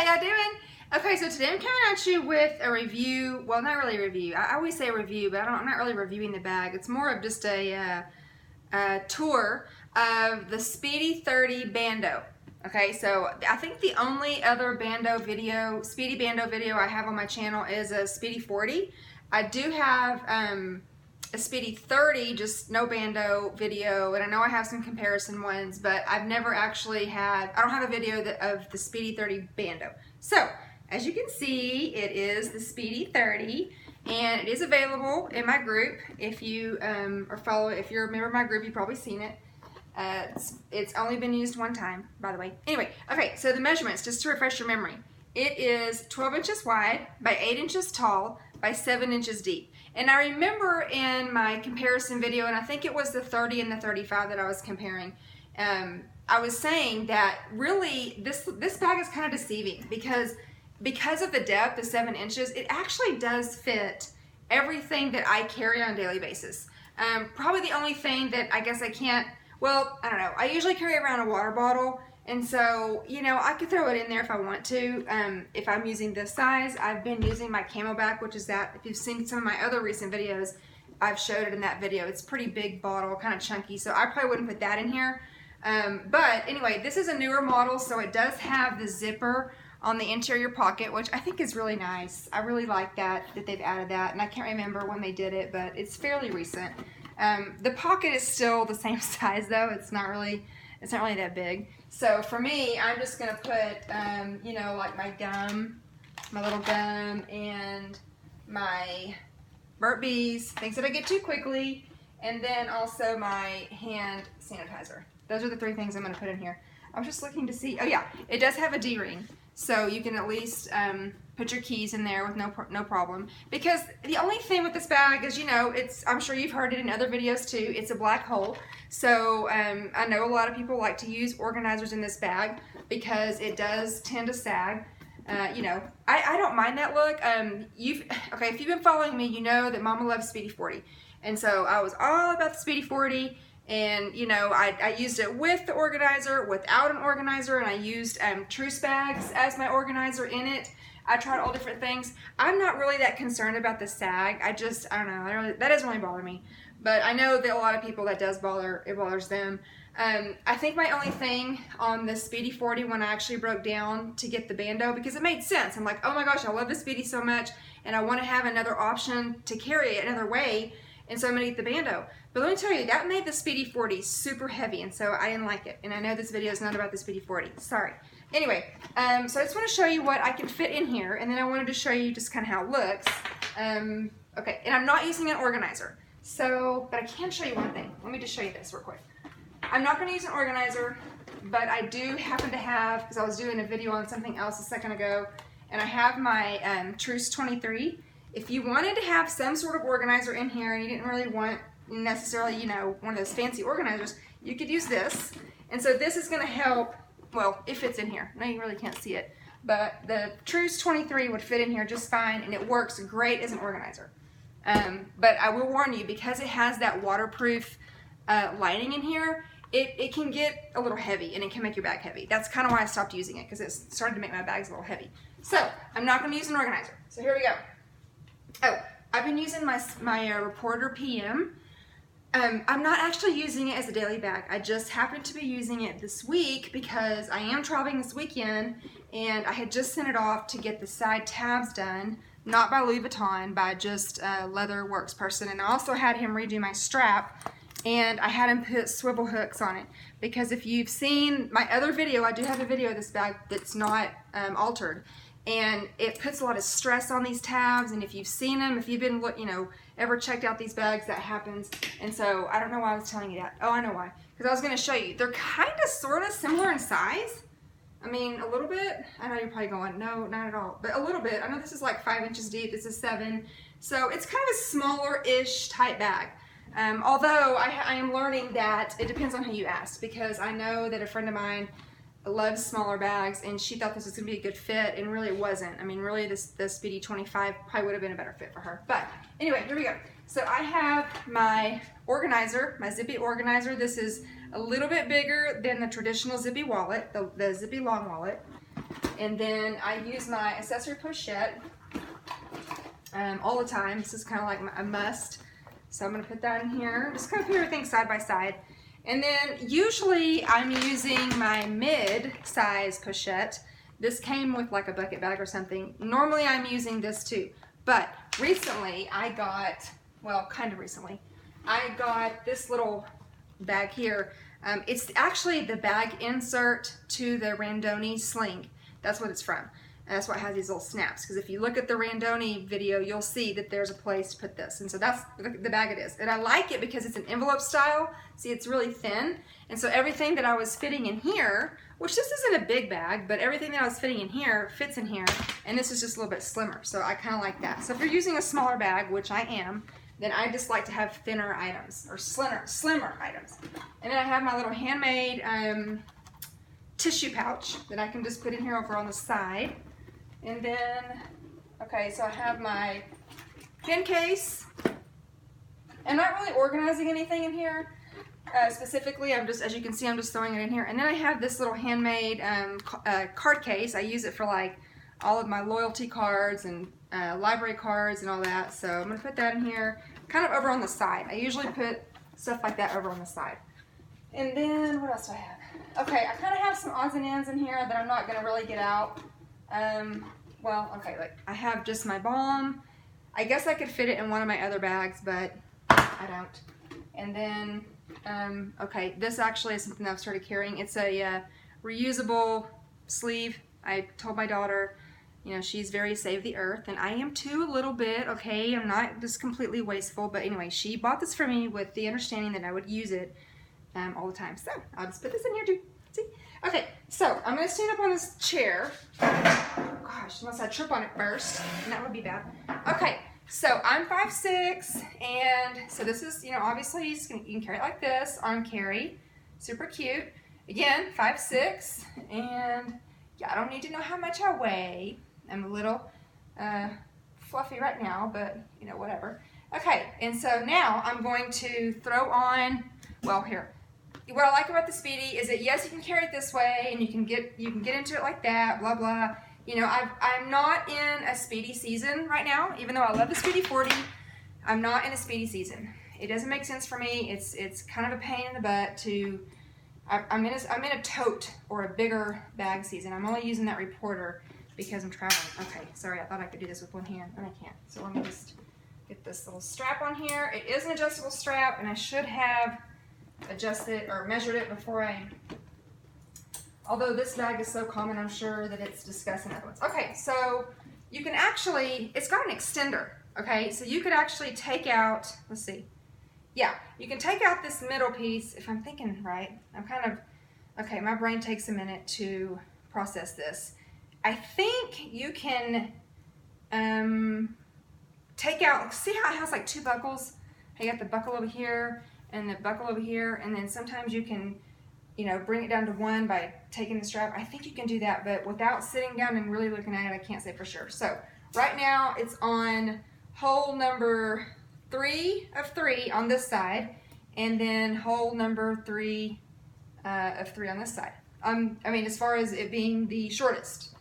y'all doing? Okay, so today I'm coming at you with a review. Well, not really a review. I always say a review, but I'm not really reviewing the bag. It's more of just a tour of the Speedy 30 Bando. Okay, so I think the only other Speedy Bando video I have on my channel is a Speedy 40. I do have a Speedy 30, just no Bando video, and I know I have some comparison ones, but I've never actually I don't have a video of the Speedy 30 Bando. So, as you can see, it is the Speedy 30, and it is available in my group. If you if you're a member of my group, you've probably seen it. It's only been used one time, by the way. Anyway, okay, so the measurements, just to refresh your memory. It is 12 inches wide by 8 inches tall by 7 inches deep. And I remember in my comparison video, and I think it was the 30 and the 35 that I was comparing, I was saying that really this bag is kind of deceiving because of the depth, the 7 inches, it actually does fit everything that I carry on a daily basis. Probably the only thing that I guess I can't, well, I don't know. I usually carry around a water bottle, and so, you know, I could throw it in there if I want to. If I'm using this size, I've been using my Camelback, which is that, if you've seen some of my other recent videos, I've showed it in that video. It's a pretty big bottle, kind of chunky, so I probably wouldn't put that in here. But anyway, this is a newer model, so it does have the zipper on the interior pocket, which I think is really nice. I really like that they've added that, and I can't remember when they did it, but it's fairly recent. The pocket is still the same size though. It's not really that big. So for me, I'm just gonna put, you know, like my little gum, and my burnt bees, things that I get to quickly, and then also my hand sanitizer. Those are the three things I'm gonna put in here. I was just looking to see, oh yeah, it does have a D-ring. So you can at least put your keys in there with no problem. Because the only thing with this bag is, you know, I'm sure you've heard it in other videos too, it's a black hole. So I know a lot of people like to use organizers in this bag because it does tend to sag. You know, I don't mind that look. Okay, if you've been following me, you know that Mama loves Speedy 40. And so I was all about the Speedy 40. And you know, I used it with the organizer, without an organizer, and I used truce bags as my organizer in it. I tried all different things. I'm not really that concerned about the sag. I don't know, that doesn't really bother me. But I know that a lot of people that does bothers them. I think my only thing on the Speedy 40 when I actually broke down to get the Bando, because it made sense. I'm like, oh my gosh, I love the Speedy so much, and I want to have another option to carry it another way. And so I'm going to get the Bando. But let me tell you, that made the Speedy 40 super heavy, and so I didn't like it. And I know this video is not about the Speedy 40. Sorry. Anyway, so I just want to show you what I can fit in here, and then I wanted to show you just kind of how it looks. Okay, and I'm not using an organizer. So, but I can show you one thing. Let me just show you this real quick. I'm not going to use an organizer, but I do happen to have, because I was doing a video on something else a second ago, and I have my Truce 23. If you wanted to have some sort of organizer in here and you didn't really want necessarily, you know, one of those fancy organizers, you could use this. And so this is going to help, well, it fits in here. No, you really can't see it. But the Truce 23 would fit in here just fine, and it works great as an organizer. But I will warn you, because it has that waterproof lining in here, it can get a little heavy, and it can make your bag heavy. That's kind of why I stopped using it, because it started to make my bags a little heavy. So I'm not going to use an organizer. So here we go. Oh, I've been using my Reporter PM. I'm not actually using it as a daily bag. I just happened to be using it this week because I am traveling this weekend, and I had just sent it off to get the side tabs done, not by Louis Vuitton, by just a leather works person. And I also had him redo my strap, and I had him put swivel hooks on it. Because if you've seen my other video, I do have a video of this bag that's not altered. And it puts a lot of stress on these tabs, and if you've seen them, if you've been, you know, ever checked out these bags, that happens. And so I don't know why I was telling you that. Oh, I know why. Because I was going to show you. They're kind of, sort of similar in size. I mean, a little bit. I know you're probably going, no, not at all. But a little bit. I know this is like 5 inches deep. This is 7. So it's kind of a smaller-ish type bag. Although I am learning that it depends on who you ask. Because I know that a friend of mine loves smaller bags, and she thought this was going to be a good fit, and really it wasn't. I mean, really the Speedy 25 probably would have been a better fit for her. But anyway, here we go. So I have my organizer, my zippy organizer. This is a little bit bigger than the traditional zippy wallet, the zippy long wallet. And then I use my accessory pochette all the time. This is kind of like a must. So I'm going to put that in here. Just kind of put everything side by side. And then usually I'm using my mid-size pochette. This came with like a bucket bag or something. Normally I'm using this too. But recently I got, well, kind of recently, I got this little bag here. It's actually the bag insert to the Randoni sling. That's what it's from. And that's what has these little snaps. Because if you look at the Randoni video, you'll see that there's a place to put this. And so that's the bag it is. And I like it because it's an envelope style. See, it's really thin. And so everything that I was fitting in here, which this isn't a big bag, but everything that I was fitting in here fits in here. And this is just a little bit slimmer. So I kind of like that. So if you're using a smaller bag, which I am, then I just like to have thinner items or slimmer items. And then I have my little handmade tissue pouch that I can just put in here over on the side. And then, okay, so I have my pen case. I'm not really organizing anything in here specifically. I'm just, as you can see, I'm just throwing it in here. And then I have this little handmade card case. I use it for like all of my loyalty cards and library cards and all that. So I'm going to put that in here, kind of over on the side. I usually put stuff like that over on the side. And then, what else do I have? Okay, I kind of have some odds and ends in here that I'm not going to really get out. Well, okay, like I have just my balm. I guess I could fit it in one of my other bags, but I don't. And then, okay, this actually is something I've started carrying. It's a reusable sleeve. I told my daughter, you know, she's very save the earth, and I am too a little bit, okay? I'm not just completely wasteful, but anyway, she bought this for me with the understanding that I would use it all the time. So I'll just put this in here too. See? Okay, so I'm going to stand up on this chair. Oh gosh, unless I trip on it first, and that would be bad. Okay, so I'm 5'6", and so this is, you know, obviously you can carry it like this, arm carry, super cute. Again, 5'6", and yeah, I don't need to know how much I weigh. I'm a little fluffy right now, but you know, whatever. Okay, and so now I'm going to throw on, well, here. What I like about the Speedy is that yes, you can carry it this way, and you can get into it like that, blah blah. You know, I'm not in a Speedy season right now, even though I love the Speedy 40. I'm not in a Speedy season. It doesn't make sense for me. It's kind of a pain in the butt to. I'm in a tote or a bigger bag season. I'm only using that reporter because I'm traveling. Okay, sorry, I thought I could do this with one hand, and I can't. So let me just get this little strap on here. It is an adjustable strap, and I should have adjusted or measured it before although this bag is so common, I'm sure that it's discussing other ones. Okay, so you can actually, it's got an extender, okay? So you could actually take out, let's see. Yeah, you can take out this middle piece, if I'm thinking right. I'm kind of, okay, my brain takes a minute to process this. I think you can take out, see how it has like two buckles? You got the buckle over here and the buckle over here, and then sometimes you can, you know, bring it down to one by taking the strap. I think you can do that, but without sitting down and really looking at it, I can't say for sure. So right now it's on hole number 3 of 3 on this side, and then hole number 3 of 3 on this side. I mean, as far as it being the shortest.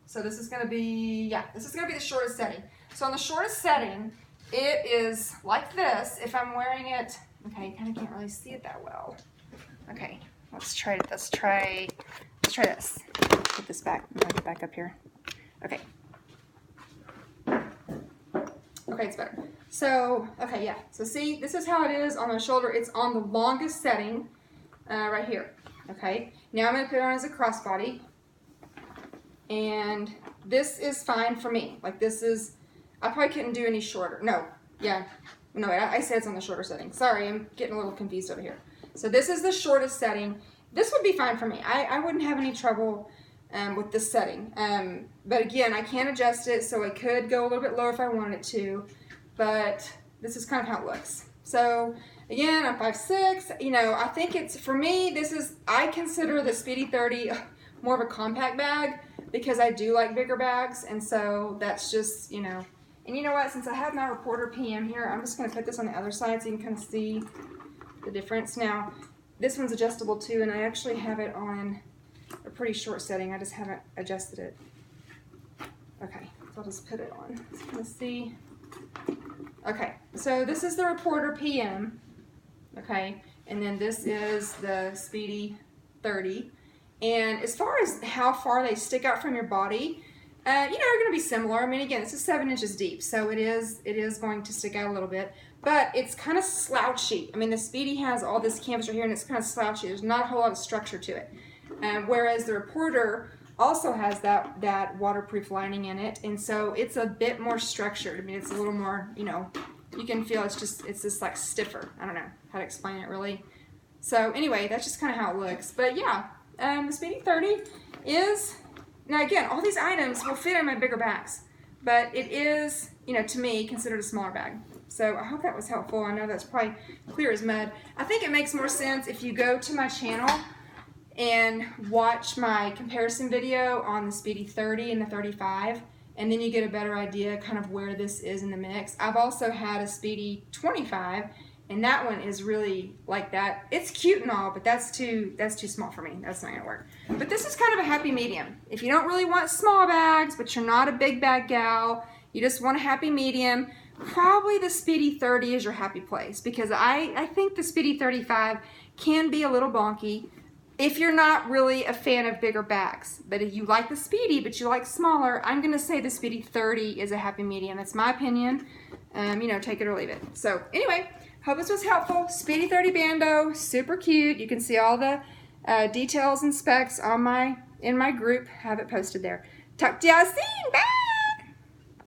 So this is going to be, yeah, this is going to be the shortest setting. So on the shortest setting, it is like this. If I'm wearing it, okay, you kind of can't really see it that well. Okay, let's try this. Put this back. I'm gonna get back up here. Okay. Okay, it's better. So, okay, yeah. So see, this is how it is on my shoulder. It's on the longest setting right here. Okay. Now I'm going to put it on as a crossbody. And this is fine for me. Like this is, I probably couldn't do any shorter. No, yeah. No, I said it's on the shorter setting. Sorry, I'm getting a little confused over here. So this is the shortest setting. This would be fine for me. I wouldn't have any trouble with this setting. But again, I can adjust it so it could go a little bit lower if I wanted it to. But this is kind of how it looks. So again, I'm 5'6". You know, I think it's, for me, this is, I consider the Speedy 30 more of a compact bag because I do like bigger bags. And so that's just, you know. And you know what, since I have my reporter PM here, I'm just going to put this on the other side so you can kind of see the difference. Now, this one's adjustable too, and I actually have it on a pretty short setting. I just haven't adjusted it. Okay, so I'll just put it on. Let's see. Okay, so this is the Reporter PM. Okay, and then this is the Speedy 30. And as far as how far they stick out from your body, you know, they're going to be similar. I mean, again, this is 7 inches deep, so it is going to stick out a little bit, but it's kind of slouchy. I mean, the Speedy has all this canvas right here, and it's kind of slouchy. There's not a whole lot of structure to it. Whereas the Reporter also has that waterproof lining in it, and so it's a bit more structured. I mean, it's a little more, you know, you can feel it's just like stiffer. I don't know how to explain it really. So anyway, that's just kind of how it looks. But yeah, the Speedy 30 is, now again, all these items will fit in my bigger bags, but it is, you know, to me, considered a smaller bag. So I hope that was helpful. I know that's probably clear as mud. I think it makes more sense if you go to my channel and watch my comparison video on the Speedy 30 and the 35, and then you get a better idea kind of where this is in the mix. I've also had a Speedy 25, and that one is really like that. It's cute and all, but that's too small for me. That's not gonna work. But this is kind of a happy medium. If you don't really want small bags, but you're not a big bag gal, you just want a happy medium, probably the Speedy 30 is your happy place, because I think the Speedy 35 can be a little bonky if you're not really a fan of bigger bags. But if you like the Speedy, but you like smaller, I'm gonna say the Speedy 30 is a happy medium. That's my opinion. You know, take it or leave it. So anyway, hope this was helpful. Speedy 30 Bando, super cute. You can see all the details and specs on in my group. Have it posted there. Talk to y'all soon. Bye.